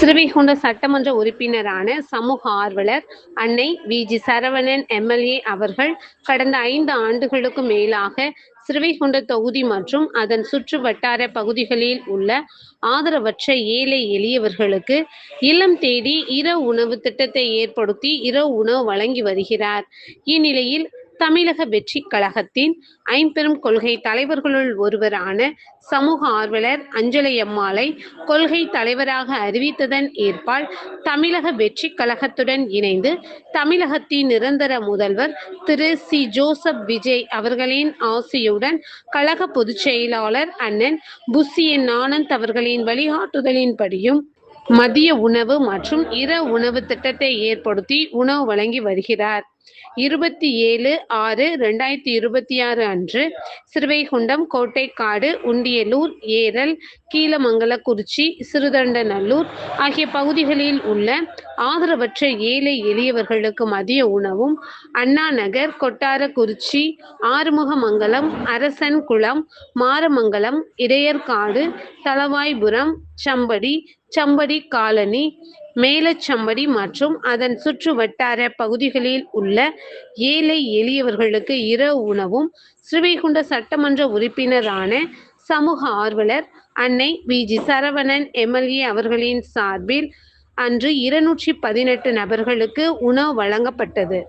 ஸ்ரீவைகுண்ட சட்டமன்ற உறுப்பினரான சமூக ஆர்வலர் அன்னை வி.ஜி. சரவணன் எம்.எல்.ஏ. அவர்கள் கடந்த 5 ஆண்டுகளுக்கு மேலாக ஸ்ரீவைகுண்ட தொகுதி மற்றும் அதன் சுற்று வட்டார பகுதிகளில் உள்ள ஆதரவற்ற ஏழை எளியவர்களுக்கு இல்லம் தேடி இரவு உணவு திட்டத்தை ஏற்படுத்தி இரவு உணவு வழங்கி வருகிறார். இந்நிலையில் தமிழக வெற்றிக் கழகத்தின் ஐம்பெரும் கொள்கை தலைவர்களுள் ஒருவரான சமூக ஆர்வலர் அஞ்சலையம்மாளை கொள்கை தலைவராக அறிவித்ததன் ஏற்பால் தமிழக வெற்றிக் கழகத்துடன் இணைந்து தமிழகத்தின் நிரந்தர முதல்வர் திரு சி. ஜோசப் விஜய் அவர்களின் ஆசியுடன் கழக பொதுச் செயலாளர் அண்ணன் புஸ்ஸி என். ஆனந்த் அவர்களின் வழிகாட்டுதலின்படியும் மதிய உணவு மற்றும் இரவு உணவு திட்டத்தை ஏற்படுத்தி உணவு வழங்கி வருகிறார். 27/6/2026 அன்று ஸ்ரீவைகுண்டம், கோட்டைக்காடு, உண்டியலூர், ஏரல், கீழமங்கலக்குறிச்சி, சிறுதொண்டநல்லூர் ஆகிய பகுதிகளில் உள்ள ஆதரவற்ற ஏழை எளியவர்களுக்கு மதிய உணவும், அண்ணாநகர், கொட்டாரக்குறிச்சி, ஆறுமுகமங்கலம், அரசன்குளம், மாரமங்கலம், இடையர்காடு, தளவாய்புரம், சம்படி காலனி, மேலச்சம்படி மற்றும் அதன் சுற்று வட்டார பகுதிகளில் உள்ள ஏழை எளியவர்களுக்கு இரவு உணவும் ஸ்ரீவைகுண்ட சட்டமன்ற உறுப்பினரான சமூக ஆர்வலர் அன்னை வி.ஜி. சரவணன் எம்.எல்.ஏ. அவர்களின் சார்பில் அன்று 218 நபர்களுக்கு உணவு வழங்கப்பட்டது.